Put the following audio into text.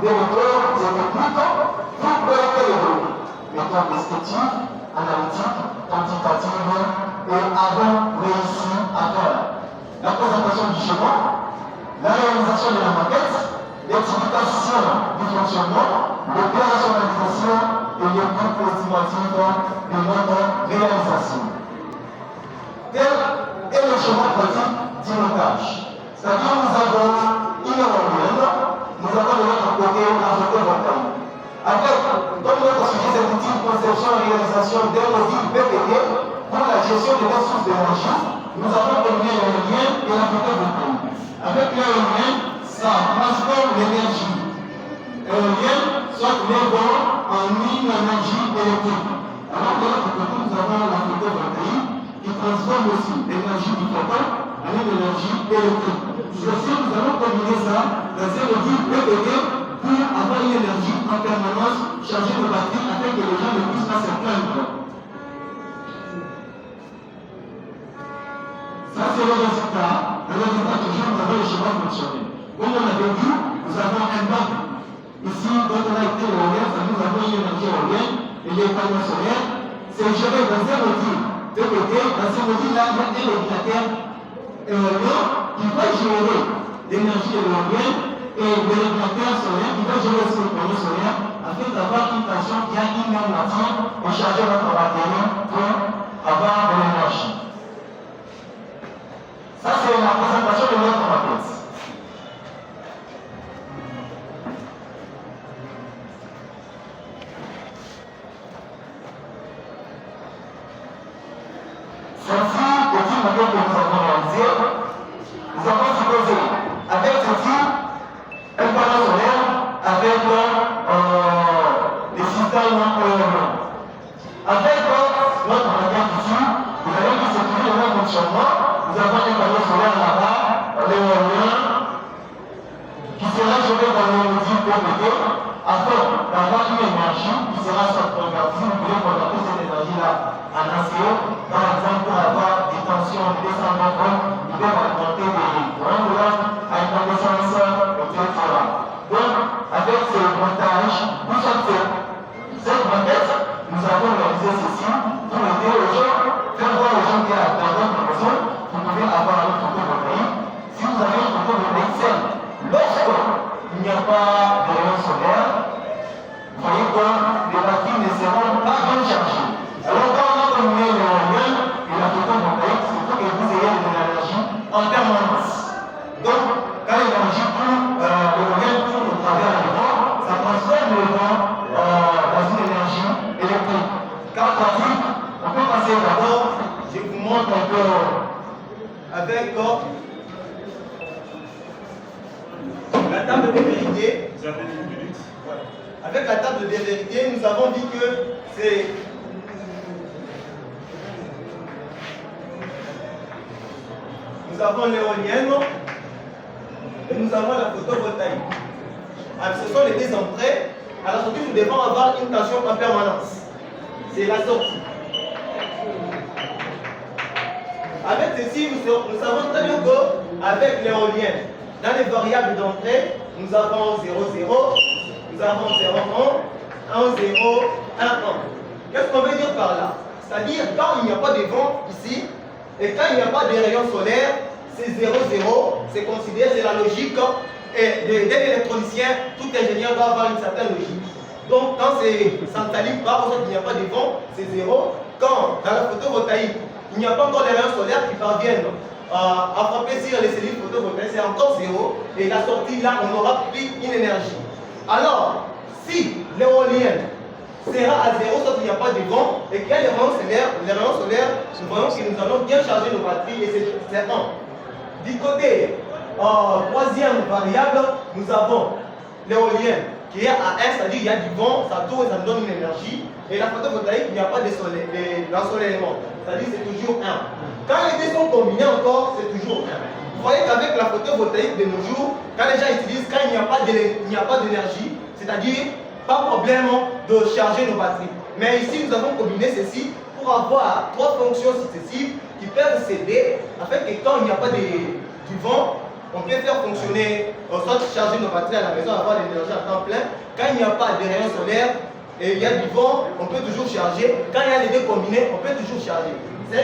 des méthodes et techniques pour collecter les données. Méthodes descriptives, analytiques, quantitatives et avons réussi à faire la présentation du schéma, la réalisation de la maquette, l'explication du fonctionnement, l'opérationnalisation et les coûts estimatifs de notre réalisation. Tel est le schéma pratique du montage. C'est-à-dire nous avons une éolienne, nous avons de l'autre côté la photovoltaïque. Avec, comme notre sujet, cet outil de conception et réalisation d'un module PPT pour la gestion des ressources d'énergie, nous avons combiné l'éolien et la photovoltaïque. Avec l'éolien, ça transforme l'énergie éolienne, soit les vents en une énergie électrique. Alors de l'autre côté, nous avons la photovoltaïque qui transforme aussi l'énergie du photon en une énergie électrique. Ceci, nous allons combiner ça dans un module PPT pour avoir une énergie en permanence chargée de batterie afin que les gens ne puissent pas se plaindre. Ça, c'est le résultat. Le résultat que nous avons le schéma fonctionner. Comme on avait vu, nous avons un banc. Ici, quand on a été éolien, nous avons une énergie éolienne et les panneaux solaires. C'est géré dans un module PPT. Dans ce module-là, il y a un régulateur éolien qui va gérer l'énergie éolienne et le régulateur solaire qui va gérer aussi le panneau solaire afin d'avoir une station qui a une même matière et charger notre batterie pour avoir de l'énergie. Ça, c'est la présentation de notre maquette. Celle-ci est une maquette que nous avons réalisée. Nous avons supposé avec ceci un panneau solaire avec des systèmes éoliens. Avec notre maquette ici, vous allez voir c'est toujours le même fonctionnement. Nous avons un panneau solaire là-bas, l'éolien, qui sera géré dans le module PPT afin d'avoir une énergie qui sera soit convertie. Vous pouvez convertir cette énergie-là en ACO, par exemple pour avoir des tensions de 220 volts, ils peuvent augmenter des grands volts à une connaissance, etc. Donc, avec ce montage, nous sommes faits. Cette maquette, nous avons réalisé ceci pour aider aux gens, faire voir aux gens qu'il y a dans votre maison, vous pouvez avoir une photovoltaïque. Si vous avez une photovoltaïque saine, lorsqu'il n'y a pas de rayons solaires, vous voyez que les batteries ne seront pas bien chargées. Alors quand on a combiné l'éolien et la photovoltaïque, il faut que vous ayez de l'énergie en permanence. Donc, quand l'énergie coule, l'éolien coule au travers du vent, ça transforme le vent dans une énergie électrique. Car pratique, on peut passer d'abord, je vous montre un peu avec la table de vérité. Vous avez une minute. Ouais. Avec la table de vérité, nous avons dit que c'est nous avons l'éolienne et nous avons la photovoltaïque. Alors, ce sont les deux entrées. À la sortie, nous devons avoir une tension en permanence. C'est la sortie. Avec ceci, nous savons très bien qu'avec l'éolienne, dans les variables d'entrée, nous avons 0, 0, nous avons 0, 1, 1, 0, 1, 1. Qu'est-ce qu'on veut dire par là? C'est-à-dire, quand il n'y a pas de vent ici, et quand il n'y a pas de rayons solaires, c'est 0, 0, c'est considéré, c'est la logique. Et d'un électronicien, tout ingénieur doit avoir une certaine logique. Donc, quand ça ne s'allume pas, il n'y a pas de vent, c'est 0. Quand, dans la photovoltaïque, il n'y a pas encore de rayons solaires qui parviennent à frapper sur les cellules photovoltaïques, c'est encore 0. Et la sortie, là, on n'aura plus une énergie. Alors, si l'éolienne sera à 0, sauf qu'il n'y a pas de vent, et qu'il y a les rayons solaires, nous voyons que nous allons bien charger nos batteries, et c'est 1. Du côté troisième variable, nous avons l'éolienne qui est à 1, c'est-à-dire qu'il y a du vent, ça tourne et ça nous donne une énergie. Et la photovoltaïque, il n'y a pas d'ensoleillement, c'est-à-dire c'est toujours 1. Quand les deux sont combinés encore, c'est toujours 1. Vous voyez qu'avec la photovoltaïque de nos jours, quand les gens utilisent, quand il n'y a pas d'énergie, c'est-à-dire pas problème de charger nos batteries. Mais ici, nous avons combiné ceci pour avoir 3 fonctions successives qui peuvent s'aider afin que quand il n'y a pas du vent, on peut faire fonctionner, soit charger nos batteries à la maison, avoir de l'énergie à temps plein. Quand il n'y a pas de rayons solaires et il y a du vent, on peut toujours charger. Quand il y a les deux combinés, on peut toujours charger. C'est un